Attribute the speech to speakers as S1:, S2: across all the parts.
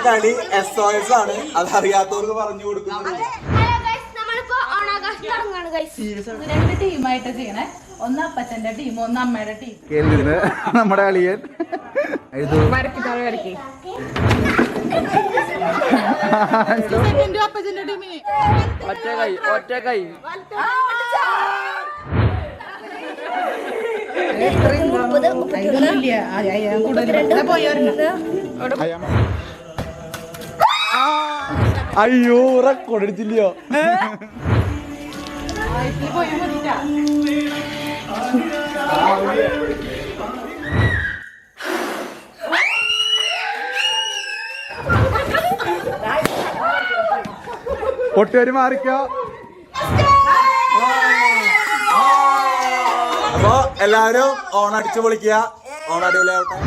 S1: കളി SOS ആണ്. അതറിയാത്തവർക്ക് പറഞ്ഞു കൊടുക്കുന്നത്.
S2: രണ്ട് ടീമായിട്ട് ചെയ്യണേ. ഒന്ന് അപ്പച്ചന്റെ ടീം, ഒന്ന് അമ്മയുടെ ടീം.
S3: നമ്മുടെ കളിയൻ
S2: അപ്പച്ചന്റെ ടീമിന്
S4: ഒറ്റ കൈ
S3: അയ്യോ റെക്കോർഡിച്ചില്ലയോ പൊട്ടുകാരി മാറിക്കോ.
S1: അപ്പൊ എല്ലാവരും ഓണടിച്ചു പൊളിക്കുക. ഓണടിപൊളിയാവട്ടെ.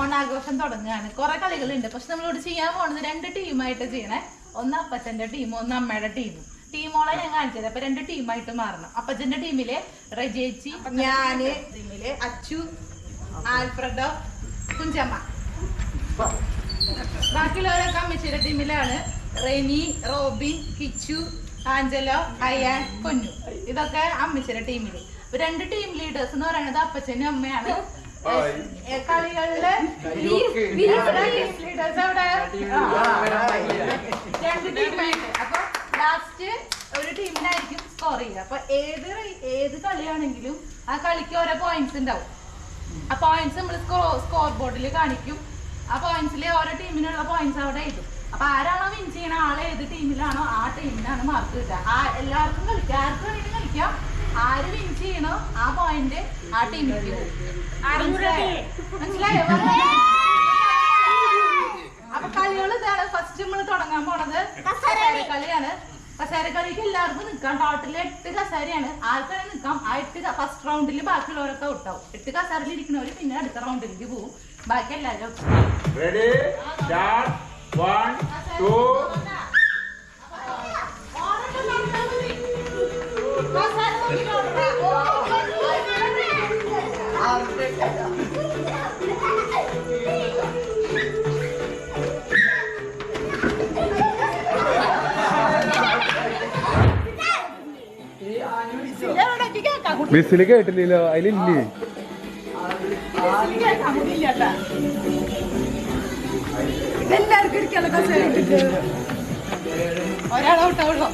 S2: ഓണാഘോഷം തുടങ്ങുകയാണ്. കുറെ കളികളുണ്ട്. പക്ഷെ നമ്മളിവിടെ ചെയ്യാൻ പോണത് രണ്ട് ടീമായിട്ട് ചെയ്യണേ. ഒന്ന് അപ്പച്ചന്റെ ടീമും ഒന്ന് അമ്മയുടെ ടീമും. ടീമോളെ ഞാൻ കാണിച്ചത്. അപ്പൊ രണ്ട് ടീമായിട്ട് മാറണം. അപ്പച്ചന്റെ ടീമില് റജേച്ചി, ഞാന്, ടീമില് അച്ചു, ആൽഫ്രഡോ, കുഞ്ചമ്മ. ബാക്കിയുള്ളവരൊക്കെ അമ്മച്ചിയുടെ ടീമിലാണ്. റെനി, റോബിൻ, കിച്ചു, ആഞ്ചലോ, അയാൻ, പൊന്നു. ഇതൊക്കെ അമ്മച്ചിയുടെ ടീമില്. രണ്ട് ടീം ലീഡേഴ്സ് എന്ന് പറയുന്നത് അപ്പച്ചനും അമ്മയാണ്. കളികളില് ലീഡേഴ്സ് അവിടെ രണ്ട് ടീമായിട്ട്. അപ്പൊ ലാസ്റ്റ് ഒരു ടീമിനായിരിക്കും സ്കോർ ചെയ്യുക. അപ്പൊ ഏത് കളിയാണെങ്കിലും ആ കളിക്ക് ഓരോ പോയിന്റ്സ് ഉണ്ടാവും. ആ പോയിന്റ്സ് നമ്മൾ സ്കോർ ബോർഡിൽ കാണിക്കും. ആ പോയിന്റ്സിൽ ഓരോ ടീമിനുള്ള പോയിന്റ്സ് അവിടെ എഴുതും. അപ്പൊ ആരാണോ വിൻ ചെയ്യണ ആളെ ഏത് ടീമിലാണോ ആ ടീമിനാണ് മാർക്ക് കിട്ടുക. എല്ലാവർക്കും കളിക്കാം, ആർക്ക് വേണമെങ്കിലും കളിക്കാം. ആര് വിൻ ചെയ്യണോ ആ പോയിന്റ് ആ ടീമിലേക്ക് പോകും. മനസ്സിലായോ? അപ്പൊ കളികൾ ഇതാണ്. ഫസ്റ്റ് നമ്മൾ തുടങ്ങാൻ പോണത് കസേരക്കളിയാണ്. കസേരക്കളിക്ക് എല്ലാവർക്കും നിൽക്കാം. ടോട്ടൽ 8 കസേരയാണ്. ആർക്കാണ് നിൽക്കാം. ആ 8 ഫസ്റ്റ് റൗണ്ടിൽ ബാക്കിയുള്ളവരൊക്കെ ഔട്ടാവും. 8 കസേരയിൽ ഇരിക്കുന്നവര് പിന്നെ അടുത്ത റൗണ്ടിലേക്ക് പോകും. ബാക്കി എല്ലാവരും
S3: ബസ്സിൽ കേട്ടില്ലല്ലോ. അതിലില്ലേ
S2: ഒരാൾ ഔട്ടാവുള്ളൂ.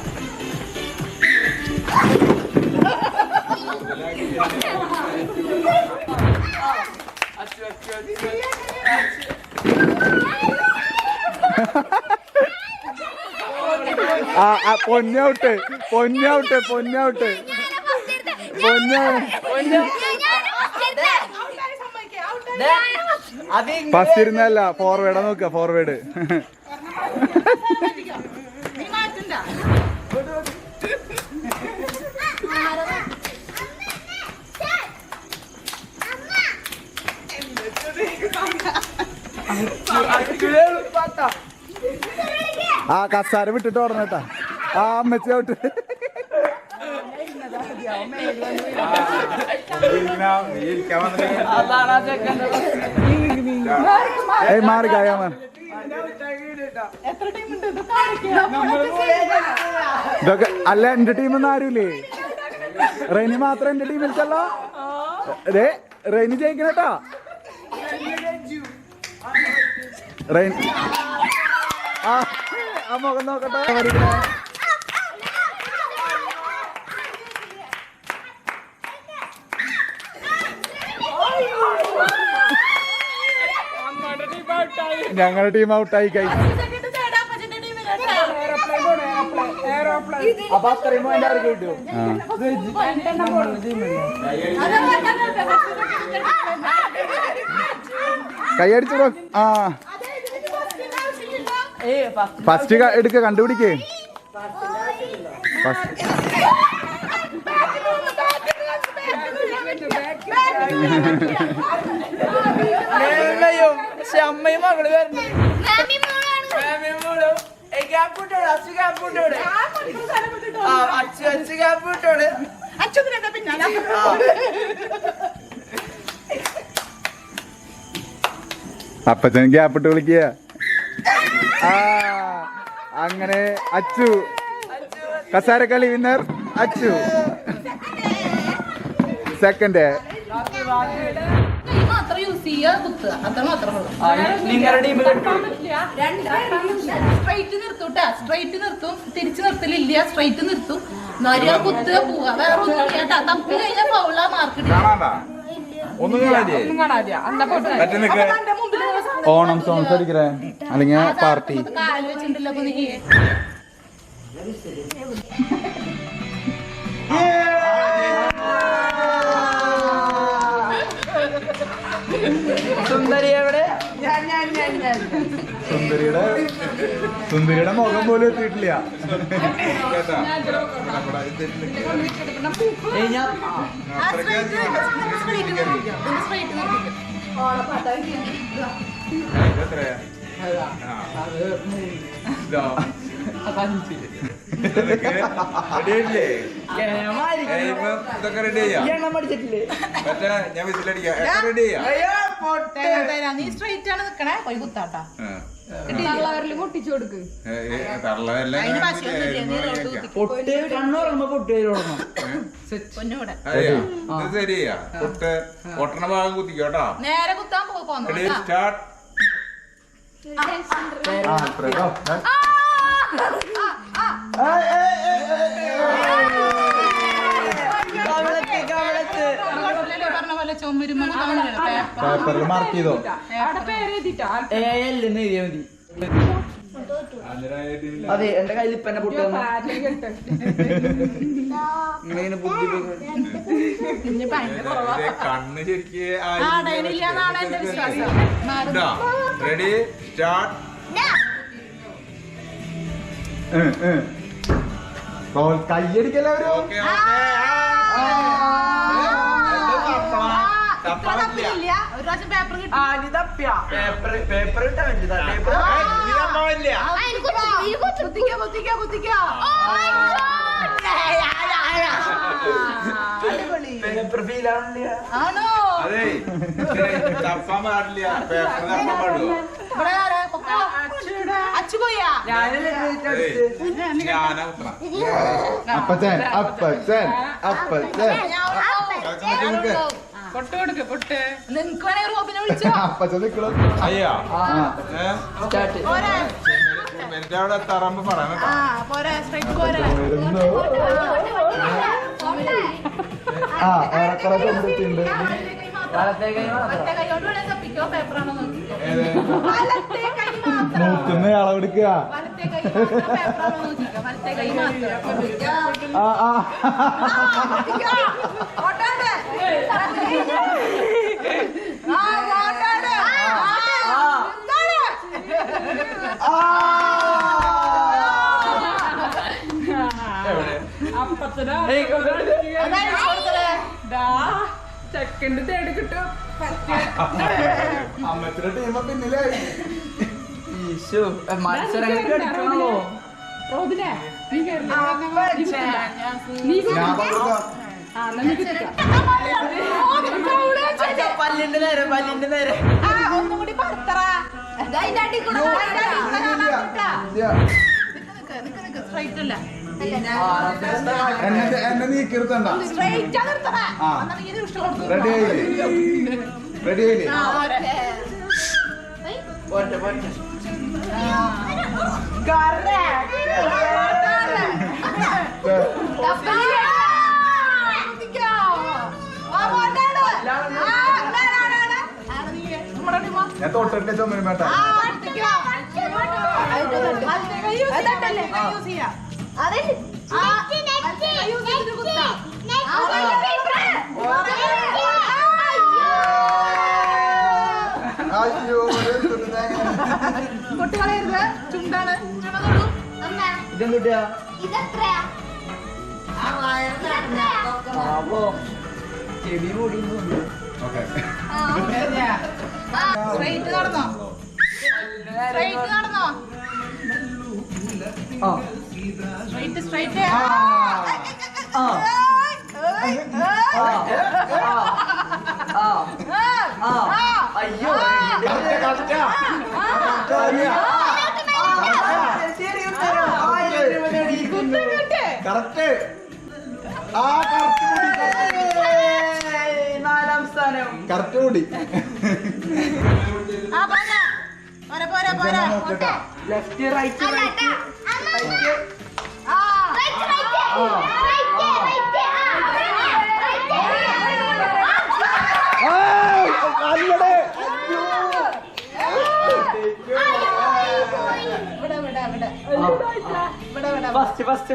S3: പൊന്നൗട്ട് പൊന്നൗട്ട് പൊന്നൗട്ട് ഫസ്റ്റ് ഇരുന്നല്ല ഫോർവേഡാ നോക്ക. ഫോർവേഡ് ആ കസാര വിട്ടിട്ട് ഓടണേട്ടാ. ആ അമ്മച്ചി ഔട്ട്. മാറി കായാമൻ. ഇതൊക്കെ അല്ല എന്റെ ടീമൊന്നും ആരുമില്ലേ. റെനി മാത്രം എന്റെ ടീമിൽ ചെല്ലോ. അതെ റെനി ജയിക്കണേട്ടാ. റെയിൻ ആ മുഖം നോക്കട്ടെ. ഞങ്ങളുടെ ടീം ഔട്ടായി കഴിഞ്ഞു. അപ്പൊ അത്രയും പോയിന്റ് അവർക്ക് കിട്ടും. കൈയടിച്ചു. ആ ഫസ്റ്റ് എടുക്ക കണ്ടുപിടിക്കേ.
S4: പക്ഷെ അമ്മയും മകള് വരുന്നു
S3: അപ്പച്ചൻ ഗ്യാപ്പിട്ട് വിളിക്കുക. അങ്ങനെ അച്ചു കസാരക്കളി വിന്നർ അച്ചു. സെക്കൻഡ്
S2: മാത്രം യൂസ് ചെയ്യുക, കുത്തുക, അത്ര മാത്രമേ ഉള്ളൂ.
S4: നിങ്ങളുടെ ടീം
S2: സ്ട്രൈറ്റ് നിർത്തൂട്ടാ, സ്ട്രൈറ്റ് നിർത്തും, തിരിച്ചു നിർത്തലില്ല, സ്ട്രൈറ്റ് നിർത്തും, നരിയ കുത്തുക, പോവുക, വേറെ ഒന്നും കേട്ടാ. തപ്പി കഴിഞ്ഞാൽ ഫൗളാ മാർക്ക്
S3: ഓണം സോങ്സ് അടിക്കറേ അല്ലെങ്കിൽ പാർട്ടി.
S2: കാല് വെച്ചിട്ടുണ്ടല്ലോ അപ്പൊ നീ
S4: സുന്ദരി എവിടെ?
S3: സുന്ദരിയുടെ മുഖം പോലും എത്തിയിട്ടില്ല.
S2: നീ സ്ട്രൈറ്റ് ആണ് നിക്കണേ, പോയി കുത്താട്ടാ. പൊട്ടിച്ചു കൊടുക്ക്.
S4: പൊട്ട് കണ്ണുറങ്ങുമ്പോ പൊട്ട് തുടങ്ങണം.
S1: ശരിയാ പൊട്ടണ ഭാഗം കുത്തിക്കോട്ടോ.
S2: നേരെ കുത്താൻ പോന്നു. പറഞ്ഞ പോലെ ചുമരുമ്പോ
S3: പേപ്പറിൽ മാർക്ക് ചെയ്തോ?
S4: അതെ എന്റെ കയ്യിൽ ഇപ്പൊ എന്നെ പൊട്ടി
S1: കണ്ണ് ശരിക്ക്
S2: ആടയിലില്ലാന്നാണ് എന്റെ വിശ്വാസം.
S1: Ready start.
S3: കയ്യടിക്കല്ലോ
S1: ഓക്കെ
S4: പേപ്പർ ഇട്ടാ പേപ്പർ ഫീൽ ആവണില്ല.
S1: അതെ തപ്പാൻ പാടില്ല. പേപ്പർ തപ്പാൻ പാടുള്ളൂ.
S3: അപ്പച്ചൻ അപ്പച്ചൻ അപ്പച്ചൻ
S2: നിനക്ക് വേണേ റോബിനെ വിളിച്ചോ.
S3: അപ്പച്ചൻ നിക്കണോ?
S1: അയ്യാ
S4: സ്റ്റാർട്ട്.
S1: എന്റെ അവിടെ എത്താറാകുമ്പോ പറയാൻ
S2: പോരാ, സ്ട്രൈറ്റ് പോരാ.
S3: ഏറെക്കുറെ കൊണ്ടെത്തിണ്ട്.
S4: വലത്തെ കൈ
S2: മറ്റേ കൈ കൊണ്ട് വേണേ തപ്പിക്കോ, പേപ്പറാണോ നോക്കിക്കോ. വലത്തെ കൈ മാത്രം.
S3: നോക്കുന്ന അളവെടുക്കുക.
S2: വലത്തെ കൈ പേപ്പറാണോ നോക്കിക്കോ. വലത്തെ കൈ മാത്രം.
S5: സെക്കൻഡ് തേർഡ് കിട്ടും.
S3: അമ്മച്ചിയുടെ ടീമ പിന്നിലായി.
S4: ഈശോ മത്സരങ്ങൾക്ക് എടുക്കണോ?
S5: റോബിനെ നീ കേറില്ല.
S4: പല്ലിന്റെ നേരെ പല്ലിന്റെ നേരെ
S2: ഒന്നും കൂടി പറത്തറ. സ്ട്രൈറ്റ് അല്ല,
S3: എന്നെ നീക്കിരുത്തണ്ട.
S2: സ്ട്രൈറ്റ് നിർത്തണ.
S3: റെഡി ആയില്ലേ? റെഡി ആയില്ലേ?
S4: പോട്ടെ പോട്ടെ.
S3: ഞാൻ തൊട്ടിട്ടില്ല ചുമരുമേട്ട. അയ്യോ
S2: കുട്ടികളായിരുന്നു ചുണ്ടാണ് ചുമതോളൂ.
S4: ഇതെന്തുട്ടിയാ? ചെവി കൂടി
S2: സ്ട്രൈറ്റ് നടന്നോ സ്ട്രൈറ്റ് നടന്നോ സ്ട്രൈറ്റ്
S4: അയ്യോ
S1: കറക്റ്റ്
S4: നാലാം സ്ഥാനം
S1: കറക്റ്റ് കൂടി
S4: ലെഫ്റ്റ് റൈറ്റ് റൈറ്റ്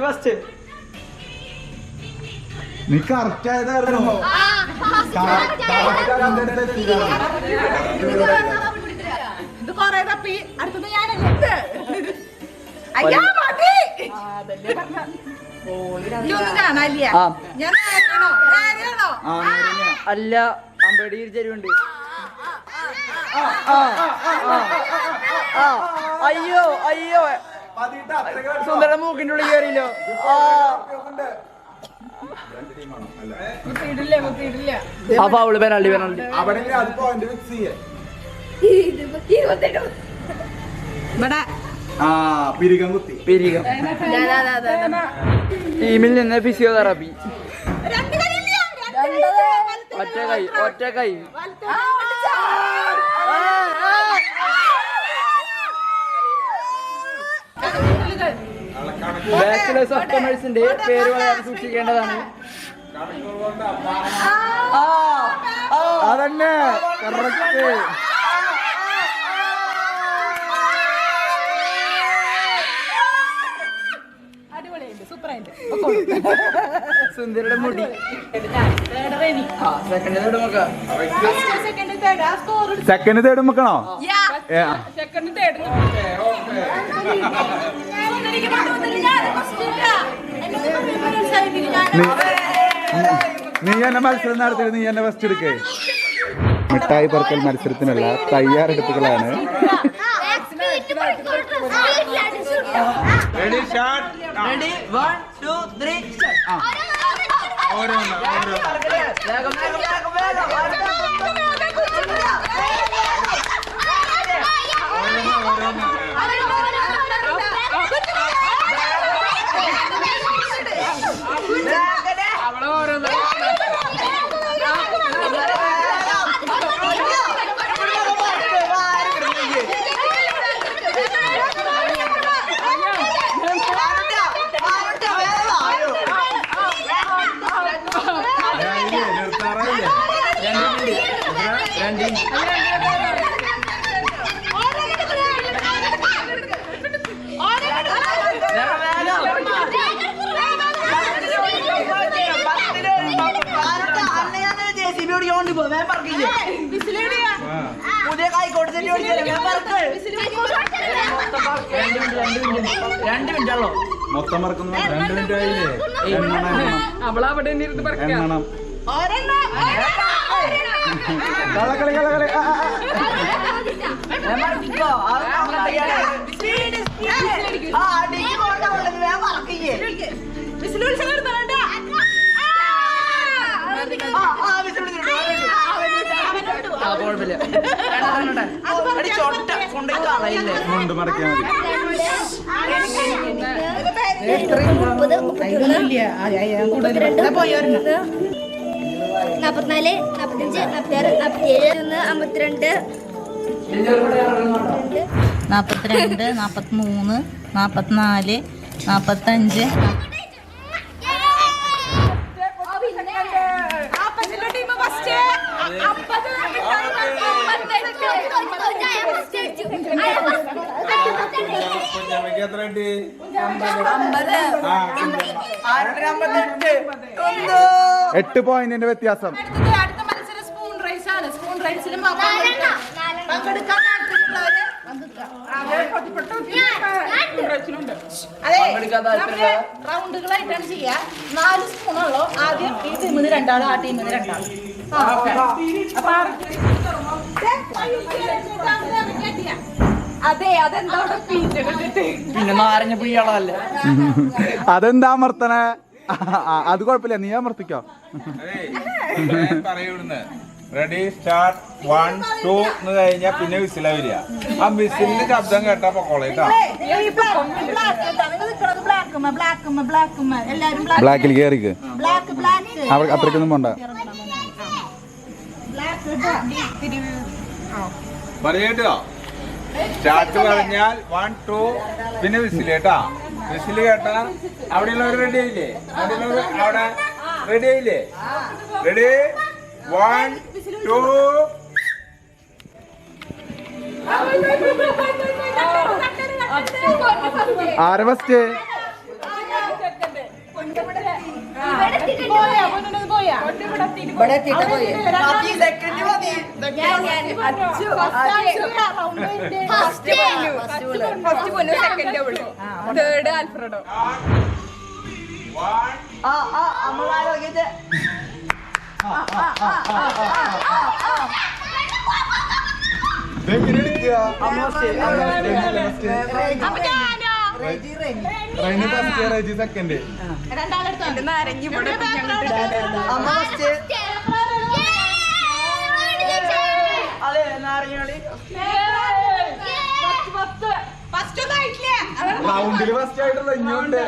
S4: ഫസ്റ്റ്
S1: നീ കറക്റ്റ് ആയതായിരുന്നു
S2: ഇത് കൊറേ തപ്പി അടുത്തത് ഞാനല്ലേ അയ്യാ മതി ഇതൊന്നും കാണാനില്ല ഞാൻ നേരെയാണോ
S4: അല്ല അമ്പടി ചെരുവുണ്ട് അയ്യോ അയ്യോ സുന്ദര മൂക്കിന്റെ ഉള്ളിൽ കയറിയില്ലോ
S5: മുത്തിയിട്ടില്ല
S4: ആ ഫൗള് പെനാൾട്ടി
S1: അവിടെ അത് പോയിന്റ് ഫിക്സ് ചെയ്യേ
S2: ഇവിടെ
S1: പിരികം കുത്തി
S4: പെരികം ടീമിൽ നിന്ന് ഫിസിയോതെറാപ്പി ഒറ്റ കൈ ബാച്ചിലേഴ്സ് ഓഫ് കൊമേഴ്സിന്റെ പേര് വളരെ സൂക്ഷിക്കേണ്ടതാണ്.
S3: അതന്നെ കറക്റ്റ്.
S4: സുന്ദരിയുടെ മുടി
S3: സെക്കൻഡ് തേർഡ് വെക്കണോ?
S5: സെക്കൻഡ് തേർഡ്
S3: നീ എന്നെ മത്സരം നടത്തിയത് നീ എന്നെ ഫസ്റ്റ് എടുക്കേ. മിഠായി പറക്കൽ മത്സരത്തിനുള്ള തയ്യാറെടുപ്പുകളാണ്.
S1: Ready start.
S4: റെഡി 1 2 3
S5: അവളെ ഓരോന്ന്
S4: പുതിയ കായിക്കോട്ട് 2 മിനിറ്റുള്ളൂ.
S1: മൊത്തം മറക്കുന്നു. 2 മിനിറ്റ് ആയില്ലേ?
S5: അവളവിടെ ഇരുന്ന് പറക്കാം.
S3: എണ്ണണം. കളകളി കളകളി. കൊണ്ട് മടക്കിയാൽ മതി.
S6: 44, 45, 46, 47, 52,
S7: 42, 43, 44, 45.
S1: എത്ര ഉണ്ട്?
S3: 8 പോയിന്റിന്റെ വ്യത്യാസം.
S2: അടുത്ത മത്സരം സ്പൂൺ റൈസ് ആണ്. സ്പൂൺ റൈസിൽ പങ്കെടുക്കാൻ താല്പര്യമുള്ളവര് അതെ റൗണ്ടുകളായിട്ടാണ് ചെയ്യാ. 4 സ്പൂണുള്ളൂ. ആദ്യം ഈ ടീമിന് 2 ആള്, ആ ടീമിന് 2 ആള്. അതെ അതെന്താ
S4: പിന്നെ നാരങ്ങ പുയ്യാളല്ലേ
S3: അതെന്താ അമർത്തണേ? അത് കുഴപ്പമില്ല, നീ അമർത്തിക്കോ.
S1: പറയൂന്ന് റെഡി സ്റ്റാർട്ട് 1 2 എന്ന് കഴിഞ്ഞാൽ പിന്നെ വിസില വരിക. ആ വിസിലിന്റെ ശബ്ദം കേട്ടാ പൊക്കോളേട്ടാ.
S3: ബ്ലാക്കിൽ കയറിക്ക്. അത്രയ്ക്കൊന്നും പോണ്ട.
S1: പറയട്ടോ, സ്റ്റാർട്ട് പറഞ്ഞാൽ 1 2 പിന്നെ വിസിൽ കേട്ടാ. വിസിൽ കേട്ടാ അവിടെയുള്ളവർ റെഡി ആയില്ലേ? അവിടെ റെഡി ആയില്ലേ? റെഡി 1 2.
S3: ആരെ ഫസ്റ്റ്?
S5: Third Alfredo.
S1: സെക്കൻഡ്.
S5: നാരങ്ങി ഇവിടെ
S1: റൗണ്ടില് ഫസ്റ്റ് ആയിട്ടുള്ള ഇങ്ങോട്ട്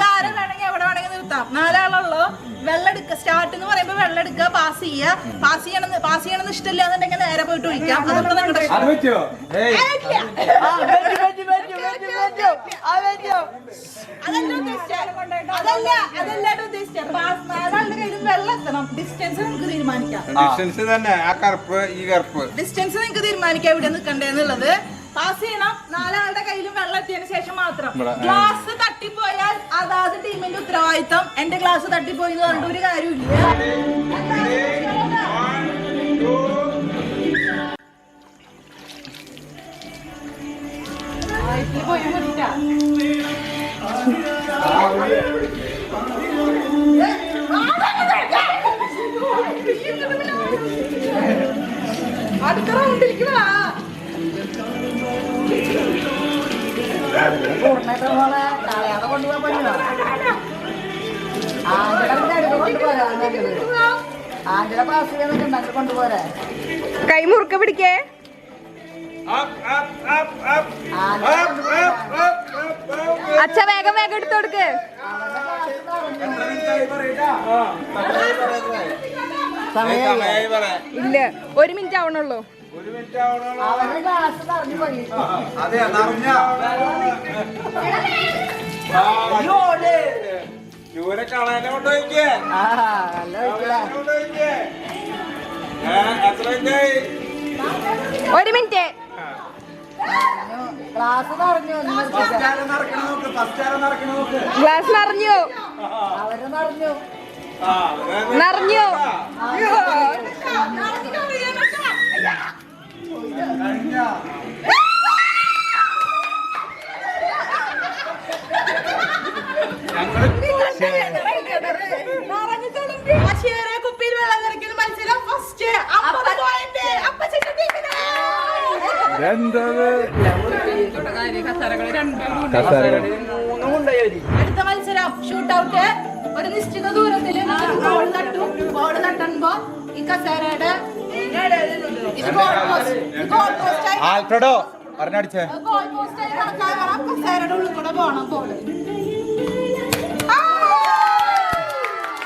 S2: ആരെ വേണമെങ്കിൽ എവിടെ വേണമെങ്കിൽ നിർത്താം. 4 ആളുള്ളൂ. വെള്ളം എടുക്കുക. സ്റ്റാർട്ട് എന്ന് പറയുമ്പോ വെള്ളം എടുക്കുക, പാസ് ചെയ്യുക. പാസ് ചെയ്യണമെന്ന് ഇഷ്ടമില്ല എന്നുണ്ടെങ്കിൽ നേരെ പോയിട്ട് ഒഴിക്കാം. അതൊക്കെ നിങ്ങളുടെ അതല്ലാണ്ട് ഉദ്ദേശിച്ചത് 4 ആളുടെ കയ്യിലും വെള്ളം എത്തണം. ഡിസ്റ്റൻസ് നമുക്ക് തീരുമാനിക്കാം.
S1: ഡിസ്റ്റൻസ് തന്നെ ആ കറുപ്പ് ഈ കറുപ്പ്
S2: ഡിസ്റ്റൻസ് നിങ്ങൾക്ക് തീരുമാനിക്കാം എവിടെ നിൽക്കണ്ടേന്നുള്ളത്. പാസ് ചെയ്യണം. 4 ആളുടെ കയ്യിലും വെള്ളം എത്തിയതിനു ശേഷം മാത്രം. ഗ്ലാസ് തട്ടിപ്പോയാൽ അതാത് ടീമിന്റെ ഉത്തരവാദിത്തം. എന്റെ ഗ്ലാസ് തട്ടിപ്പോയി എന്ന് പറഞ്ഞിട്ട് ഒരു കാര്യമില്ല. അടുത്ത റൗണ്ടിലേക്ക് വാ.
S5: കൈ മുറുക്ക പിടിക്കേ. അച്ഛ വേഗം വേഗം എടുത്തു കൊടുക്ക്. ഇല്ല, 1 മിനിറ്റ് ആവണുള്ളൂ.
S1: അതെ ചൂരെ കളയാനെ കൊണ്ടുപോയിക്കേ. എത്ര മിനിറ്റായി?
S5: 1 മിനിറ്റ്.
S2: ഗ്ലാസ് നിറഞ്ഞു.
S5: ഗ്ലാസ് നിറഞ്ഞു. നിറഞ്ഞു.
S2: കുപ്പിയിൽ വെള്ളം നിറയ്ക്കുന്ന മത്സരം ഫസ്റ്റ്
S3: എന്തത്
S2: അടുത്ത മത്സരം ഷൂട്ട് ഔട്ട്. ഒരു നിശ്ചിത ദൂരത്തില് ബോൾ തട്ടും. ബോൾ തട്ടുമ്പോ ഈ കസേരയുടെ
S3: ആൽഫ്രഡോ പറഞ്ഞടിച്ചേ.
S2: ഗോൾ പോസ്റ്റായി കണക്കാക്കണം. കസേരയുടെ ഉള്ളിൽ കൂടെ പോണം ബോള്.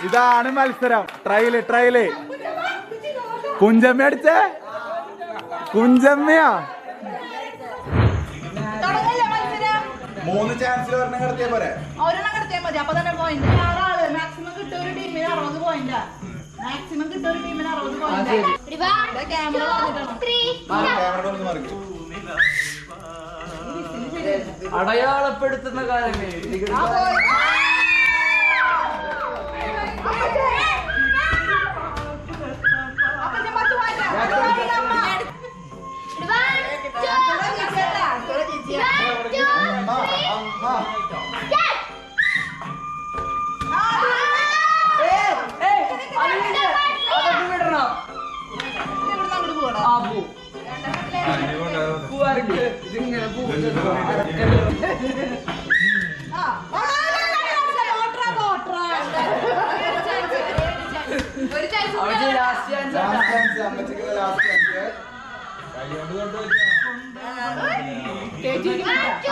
S3: ഇതാണ് മത്സരം. ട്രയല് കുഞ്ചമ്മ അടിച്ചേ. കുഞ്ചമ്മയാ.
S2: തുടങ്ങില്ലേ മത്സരം?
S1: 3 ചാൻസിൽ ഒരെണ്ണം കിടത്തിയാ പോരെ.
S2: ഒരെണ്ണം കിടത്തിയാൽ മതി. അപ്പൊ തന്നെ പോയിന്റ്. 6 ആള് മാക്സിമം കിട്ടിയ ഒരു ടീമിന് 60 പോയിന്റ്. മാക്സിമം കിട്ടിയ ഒരു ടീമിന് 60 പോയിന്റ്. ക്യാമറ
S4: അടയാളപ്പെടുത്തുന്ന കാലമേ.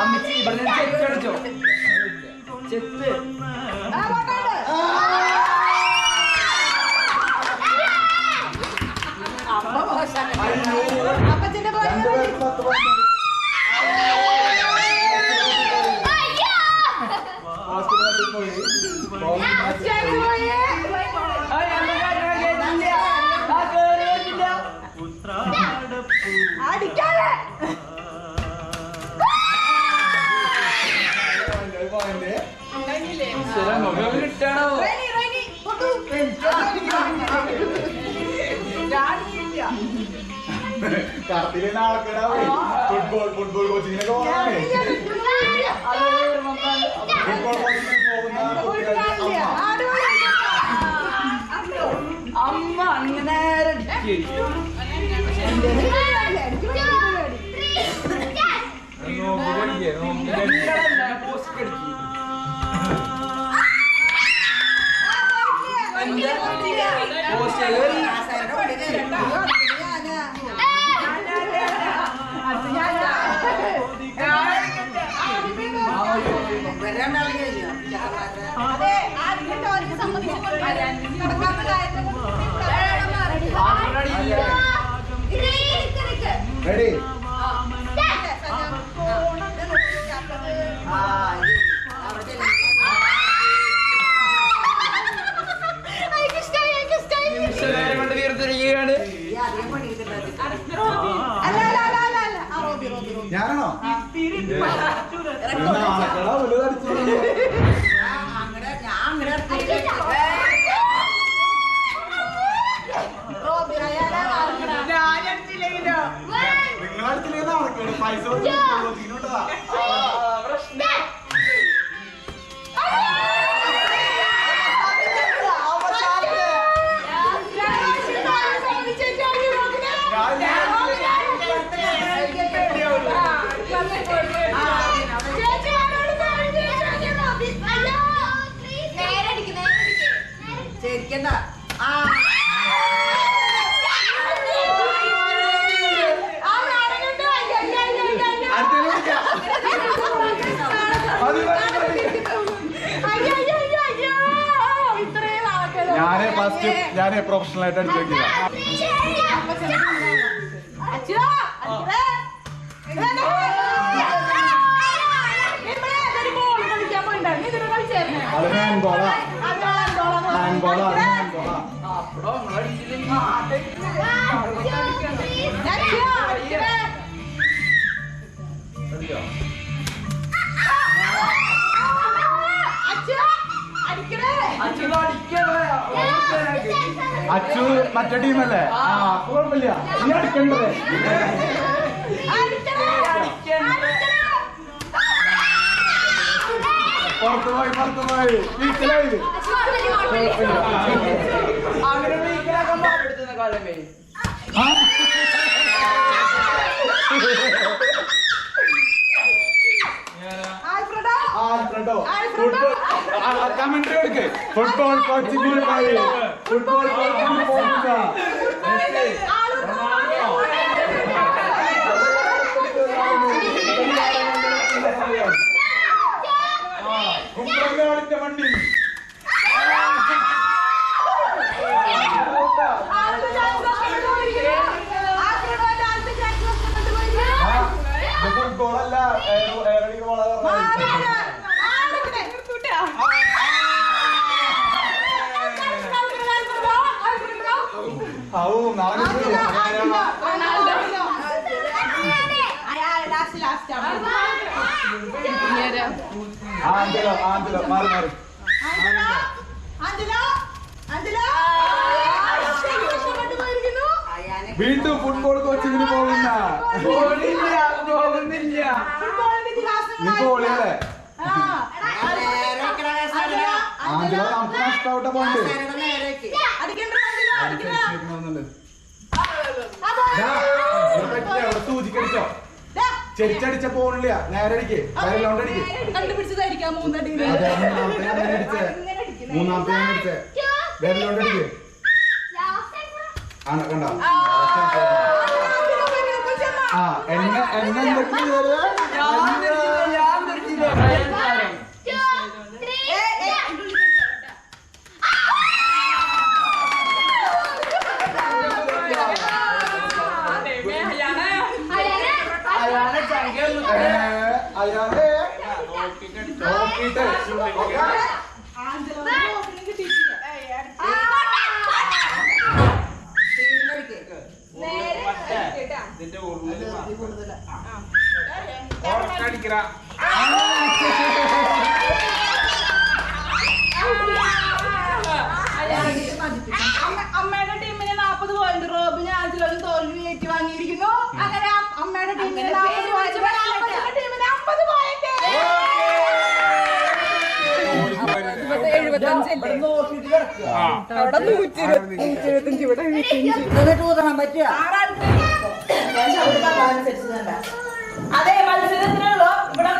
S4: അമ്മച്ചി ഇവിടെ ചെക്ക് അടിച്ചോ. ചെക്ക്
S2: അപ്പച്ചന്റെ പോയിന്റ്.
S1: ഫുട്ബോൾ കോച്ചിങ്ങിനൊക്കെ പോകാനേ. ഫുട്ബോൾ കോച്ചിങ്ങിന് പോകുന്ന
S4: അമ്മ അങ്ങനെ
S1: റെഡി.
S4: കൊണ്ട് തീർത്തിരിക്കുകയാണ്.
S1: ഞാനാണോ? നാളെക്കടാ വലുതടിച്ചു. നിങ്ങളടുത്തില്ലേ നാളെക്കോട് പൈസ കൊടുത്തിട്ടുണ്ടോ? ഞാന് പ്രൊഫഷണൽ ആയിട്ട് അടിച്ചു നോക്കിയതാ. അത് ഹാൻഡ് ബോളാ. ഹാൻഡ് ബോളാ. ഹാൻഡ് ബോളാ. അച്ചു മറ്റേ ടീമല്ലേ? ആ കുഴപ്പമില്ല. നീ അടിക്കണ്ടേ? പുറത്തു പോയി വീട്ടിലായി.
S4: അങ്ങനെ വീക്കിലാക്കാൻ പാടുന്ന കാലമേ.
S3: ആൽഫ്രഡോ കമന്ററി കൊടുക്ക്. ഫുട്ബോൾ കോച്ചിങ് ഫുട്ബോൾ കോച്ചിങ് പോകുക. വണ്ടി ഫുട്ബോളല്ല എയറടിക്ക് വളരെ ആഞ്ചലോ മാറി മാറി വീണ്ടും ഫുട്ബോൾ കോച്ചിങ്ങിന് പോകുന്ന നീ പോളിയല്ലേ ആഞ്ചലോ നമുക്ക് നഷ്ടപ്പെട്ട പോണ്ട് സൂചിക്കടിച്ചോ ചെരിച്ചടിച്ച പോണില്ല നേരെ അടിക്ക് വരലോണ്ടടിക്ക്
S2: കണ്ടുപിടിച്ചതായിരിക്കാം മൂന്നടി
S3: മൂന്നാമത്തെ ഞാൻ അടിച്ചേ വരലോണ്ടടിക്ക് ആണ് കണ്ടോ ആ എന്നെ എന്തൊക്കെ അയാളെ നോക്കിട്ട്
S1: ഇതിന്റെ ഉള്ളിൽ ഓർക്കടിക്കറ
S2: അമ്മയുടെ ടീമിന് 40 പോയിന്റ് റോബിന് ആഞ്ചലോന് തോൽവി ഏറ്റുവാങ്ങിയിരിക്കുന്നു. അങ്ങനെ അമ്മയുടെ ടീമിന് 40 പോയിന്റ് ടീമിന് 50 പോയിന്റ്.
S5: 75 അവിടെ 125 ഇവിടെ 125.
S2: അതെ മത്സരത്തിനുള്ള ഇവിടെ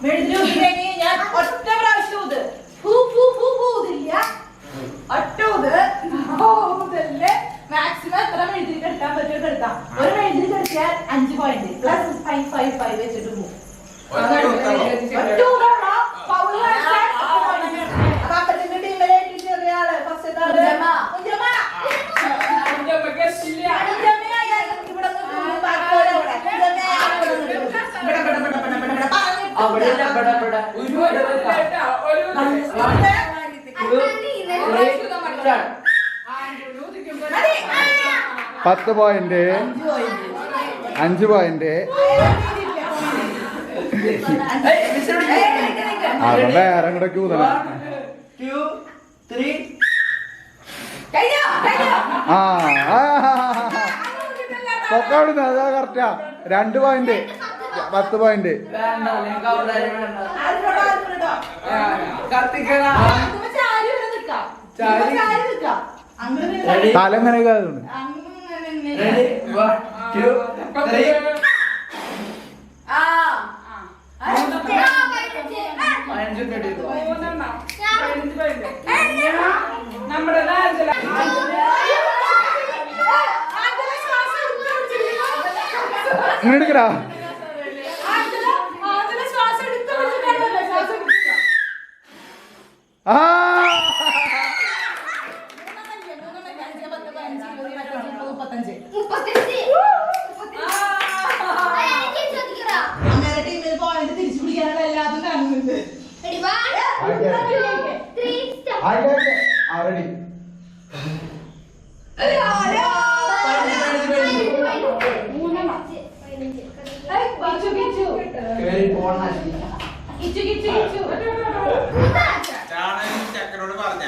S2: മെഴുതിരി ഞാൻ ഒറ്റ പ്രാവശ്യം ഒറ്റ മാക്സിമം എത്ര മെഴുതിരി കെട്ടാൻ പറ്റുമോ കെട്ടാം. ഒരു മെഴുതിരി കെട്ടിയാൽ 5 പോയിന്റ് പ്ലസ് 5 വെച്ചിട്ട് പോകും. അപ്പത്തിന്റെ ടീമിലേക്ക് ചെറിയ ആള് ഫസ്റ്റ്
S3: പത്ത് പോയിന്റ് 5 പോയിന്റ് അത് വേറെ അങ്ങോട്ടേക്ക് ഊതണം. ഒക്കെ അവിടുന്ന് അതാ കറക്റ്റാ 2 പോയിന്റ് 10 പോയിന്റ് തല എങ്ങനെയൊക്കെ ആയതുകൊണ്ട് ഇങ്ങനെ എടുക്കടാ. ആ
S2: ടീമിൽ പോയിന്റ് തിരിച്ചു പിടിക്കാനുള്ള എല്ലാതും കാണുന്നുണ്ട്.
S3: റെഡി
S1: ചെക്കനോട് പറഞ്ഞ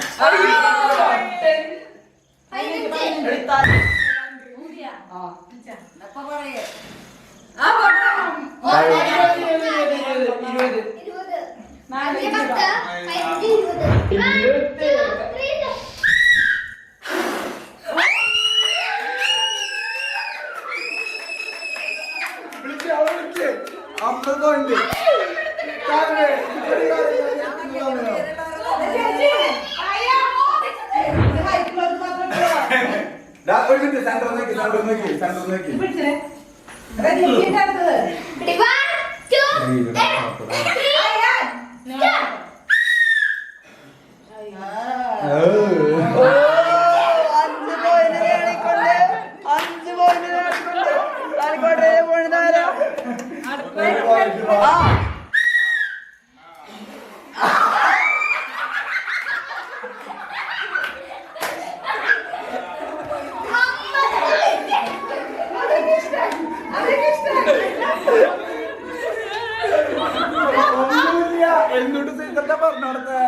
S3: എന്നോട് സീക്രട്ടാ പറഞ്ഞോടത്തെ.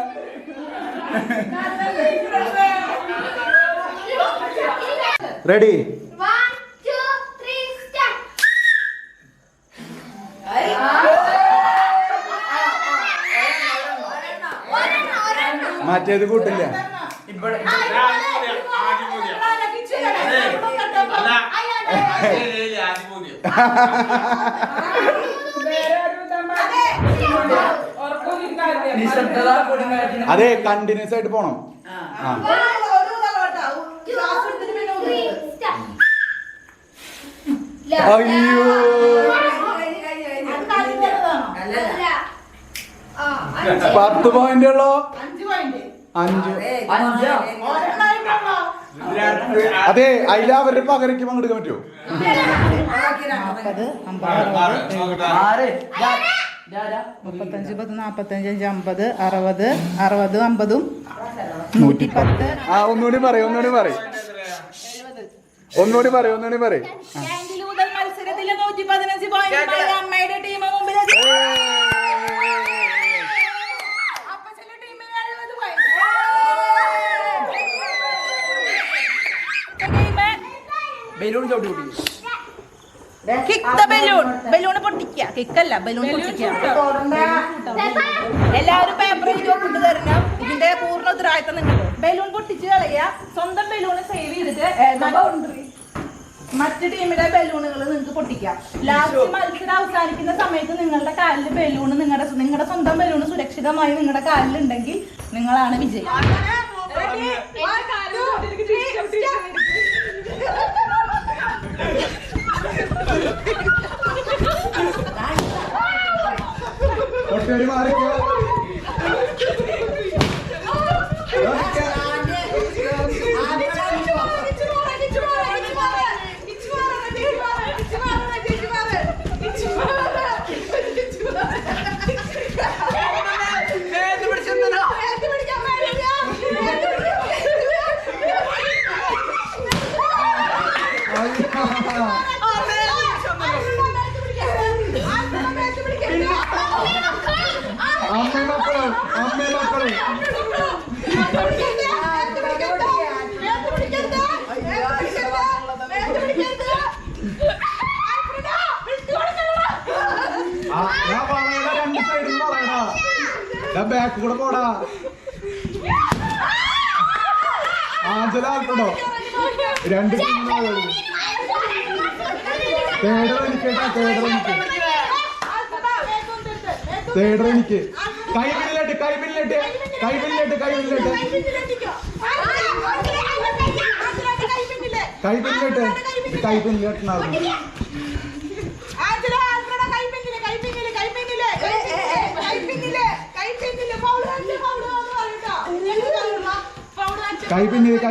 S3: റെഡി? മറ്റേത് കൂട്ടില്ല. അതെ, കണ്ടിന്യൂസ് ആയിട്ട് പോണം. അയ്യോ, 10 പോയിന്റ് ഉള്ളോ? 5. അതെ, അതിൽ അവരുടെ പകരയ്ക്ക് പങ്കെടുക്കാൻ പറ്റുമോ?
S7: 35, 45, 50, 60, 60, 50, 110.
S3: ഒന്നുകൂടി പറയും.
S7: മത്സരത്തില് 115 പോയിന്റ് അമ്മയുടെ ടീം മുമ്പിലെത്തി. അപ്പച്ചന്റെ ടീമിന് 70 പോയിന്റ്.
S4: ബലൂൺ ചവിട്ടി കൂട്ടി.
S7: ബലൂൺ പൊട്ടിക്കുക. കിക്കല്ല, ബലൂൺ പൊട്ടിക്കുക. എല്ലാവരും പേപ്പർ എഴുതി ഒപ്പിട്ട് തരണം. ഇതിന്റെ പൂർണ്ണ ഉത്തരവാദിത്തം നിങ്ങൾക്ക്. ബലൂൺ പൊട്ടിച്ച് കളയുക. സ്വന്തം ബലൂൺ സേവ് ചെയ്തിട്ട് മറ്റു ടീമിന്റെ ബലൂണുകൾ നിങ്ങൾക്ക് പൊട്ടിക്കാം. ലാസ്റ്റ് മത്സരം അവസാനിക്കുന്ന സമയത്ത് നിങ്ങളുടെ കാലിൽ ബലൂൺ, നിങ്ങളുടെ സ്വന്തം ബലൂൺ സുരക്ഷിതമായി നിങ്ങളുടെ കാലിലുണ്ടെങ്കിൽ നിങ്ങളാണ് വിജയി.
S3: ബാക്ക് കൂടെ പോടാ. ആഞ്ചല ആൾക്കുണ്ടോ? 2 തേടറെനിക്ക് കൈപിന്നിലിട്ട്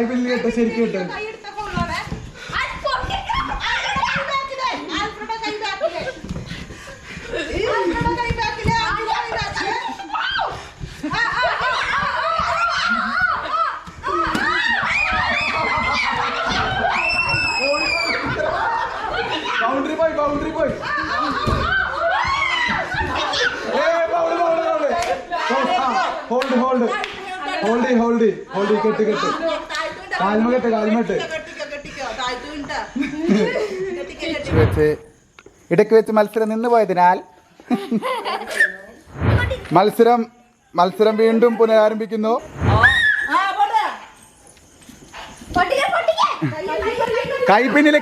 S3: കൈപിന്നിലിട്ട് ശരിക്കും ഇട്ട്. ബൗണ്ടറി പോയി. ഹോൾഡ് കെട്ട് കാൽമകെട്ട് ഇടയ്ക്ക് വെച്ച് മത്സരം നിന്ന് പോയതിനാൽ മത്സരം വീണ്ടും പുനരാരംഭിക്കുന്നു. കൈപ്പിന്നില്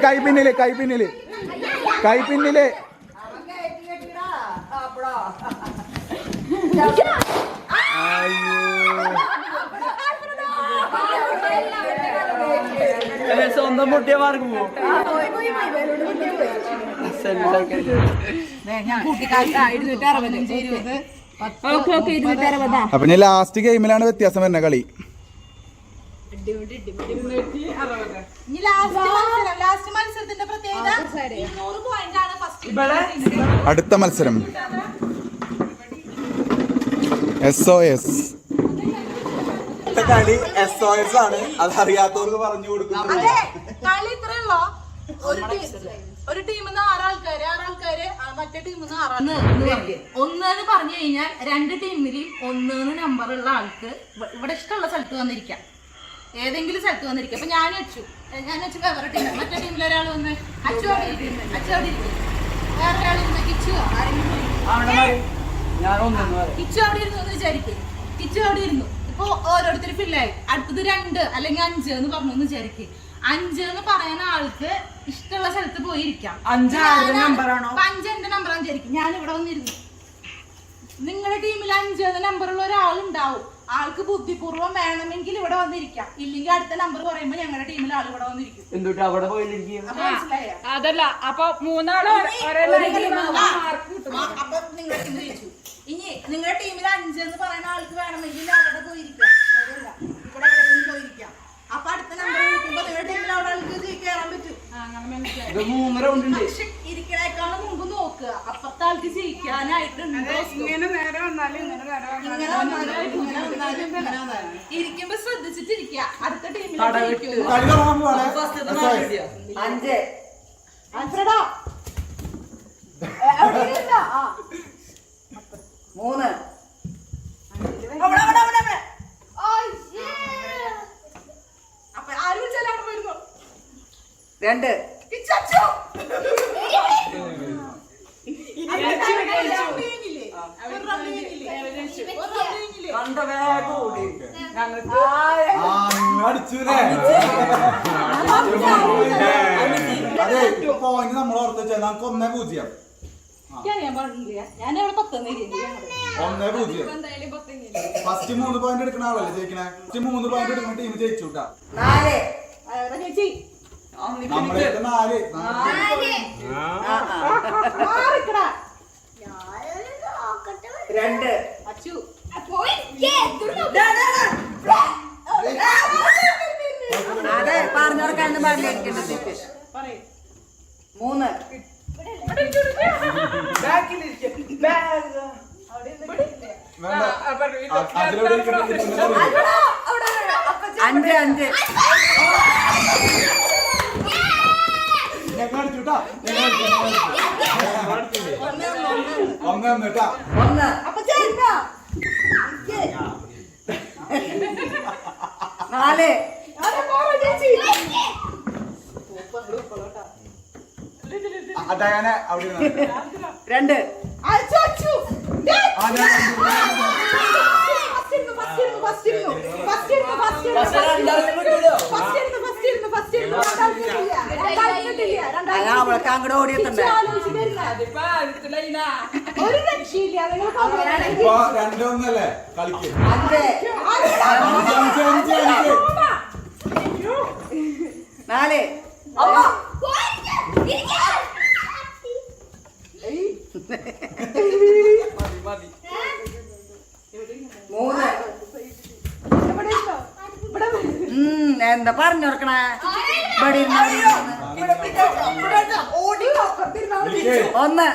S3: അയ്യോ
S4: സ്വന്തം പൊട്ടിയ മാർക്ക് പോകും.
S3: അപ്പൊ ഞാൻ ലാസ്റ്റ് ഗെയിമിലാണ് വ്യത്യാസം വരുന്ന കളി.
S7: ലാസ്റ്റ് മത്സരത്തിന്റെ പ്രത്യേകത 200 പോയിന്റ് ആണ് ഫസ്റ്റ്.
S3: അടുത്ത മത്സരം SOS. കളി SOS ആണ്. അത് അറിയാത്തവർക്ക് പറഞ്ഞു കൊടുക്കും.
S7: അതെ, കളി ഇത്രയുള്ളോ? ഒരു ടീമിൽ നിന്ന് 6 ആൾക്കാര് മറ്റേ ടീമിൽ നിന്ന് 6
S2: ഒന്നെന്ന് പറഞ്ഞു കഴിഞ്ഞാൽ 2 ടീമിലും 1 നമ്പറുള്ള ആൾക്ക് ഇവിടെ ഇഷ്ടമുള്ള സ്ഥലത്ത് വന്നിരിക്കാം, ഏതെങ്കിലും സ്ഥലത്ത് വന്നിരിക്കാം. അപ്പൊ ഞാൻ വെച്ചു വേറെ ടീം, മറ്റേ ടീമിൽ ഒരാൾ വന്ന് അച്ചു അവിടെ ഇരിക്കും, വേറെ ഒരാൾ ഇരുന്ന് കിച്ചു കിച്ചു അവിടെ ഇരുന്നു എന്ന് വിചാരിക്കും. കിച്ചു അവിടെ ഇരുന്നു. ഇപ്പൊ ഓരോരുത്തർ ഫില്ലായി. അടുത്തത് 2 അല്ലെങ്കിൽ 5 എന്ന് പറഞ്ഞു എന്ന് വിചാരിക്കും. 5 എന്ന് പറയുന്ന ആൾക്ക് ഇഷ്ടമുള്ള സ്ഥലത്ത് പോയി ഇരിക്കാം. 5 എന്റെ നമ്പറാന്ന് വിചാരിക്കും. ഞാൻ ഇവിടെ വന്നിരുന്നു. നിങ്ങളുടെ ടീമിൽ 5 എന്ന നമ്പറുള്ള ഒരാളുണ്ടാവും. ആൾക്ക് ബുദ്ധിപൂർവ്വം വേണമെങ്കിൽ ഇവിടെ വന്നിരിക്കാം, ഇല്ലെങ്കിൽ അടുത്ത നമ്പർ പറയുമ്പോ ഞങ്ങളുടെ ടീമിൽ ആൾ ഇവിടെ വന്നിരിക്കും.
S4: എന്തുട്ടാ അവിടെ പോയിരിക്കും?
S5: അതല്ല, അപ്പൊ 3 ആള്
S7: അപ്പൊ നിങ്ങളുടെ ടീം ജയിച്ചു. ഇനി നിങ്ങളുടെ ടീമിൽ 5 എന്ന് പറയുന്ന ആൾക്ക് വേണമെങ്കിൽ അവിടെ പോയിരിക്കാം, അതല്ല ഇവിടെ എവിടെയെങ്കിലും പോയിരിക്കാം. അപ്പൊ അടുത്ത നമ്പർ വിളിക്കുമ്പോ നിങ്ങളുടെ ടീമിൽ അവിടെ ആൾക്ക് കയറാൻ പറ്റും. പക്ഷെ ഇരിക്കണേക്കാളും മുമ്പ് നോക്കുക അപ്പത്തെ ആൾക്ക് ജയിക്കാനായിട്ടുണ്ടോ.
S5: ഇങ്ങനെ നേരെ വന്നാലും
S7: ഇരിക്കുമ്പോ ശ്രദ്ധിച്ചിട്ടിരിക്കുക അടുത്ത ടീമിൽ.
S5: 5
S7: ആൻസറടാ
S5: 3
S7: അപ്പൊ ആര് വിളിച്ചാലും അവിടെ വരുന്നു.
S5: 2
S3: പോയിന്റ് നമ്മൾ ഓർത്ത് വെച്ചാൽ നമുക്ക് 1-0.
S2: ഞാൻ പറഞ്ഞില്ല, ഞാൻ അവിടെ 10
S3: 1-0. ഫസ്റ്റ് 3 പോയിന്റ് എടുക്കുന്ന ആളല്ലേ ജയിക്കണേ. ഫസ്റ്റ് 3 പോയിന്റ് എടുക്കുന്ന ടീം ജയിച്ചു കേട്ടാ.
S5: 4
S7: ചേച്ചി
S3: നമ്മളെ 4.
S7: മാറിക്കടാ
S5: 2
S7: അച്ചു
S5: അതെ പറഞ്ഞോർക്കാന്ന് പറഞ്ഞിരിക്കേണ്ടത്. 3 5 1
S7: അപ്പൊ ചേട്ടാ
S5: 4
S7: ചേച്ചി
S3: അതായത് അവിടെ
S5: 2
S7: അച്ചു അച്ചു
S5: അവൾക്ക് അങ്ങോട്ട് ഓടിയെത്തണ്ടേ?
S7: ഒരു രക്ഷയില്ല.
S3: 2-1 കളിക്കും.
S5: 4 എന്താ പറഞ്ഞോർക്കണേ? 1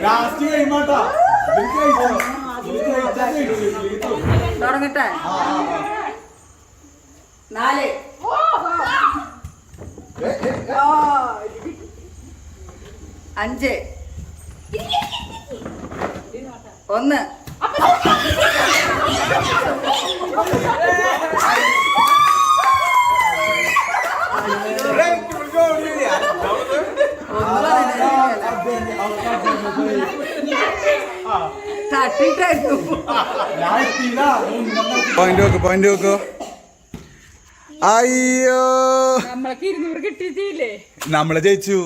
S3: ലാസ്റ്റ് കഴിയുമ്പോട്ടാ
S5: തുടങ്ങട്ടെ. 4 5 1
S3: പോയിന്റ് വെക്കോ. അയ്യോ
S5: നമ്മൾക്ക് 200 കിട്ടിയില്ലേ?
S3: നമ്മള് ജയിച്ചു.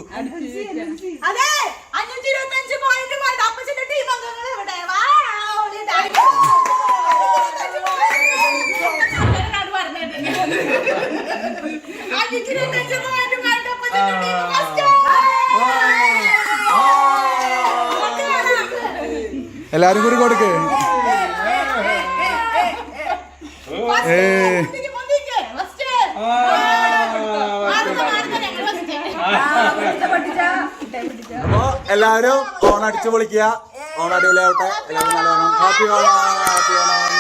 S3: എല്ലാരും കൂടി കൊടുക്ക്. അപ്പൊ എല്ലാവരും ഓണം അടിച്ചു പൊളിക്കുക. ഓണം അടിപൊളിയാവട്ടെ. എല്ലാവരും നല്ലവണ്ണം ഹാപ്പി ഓണം.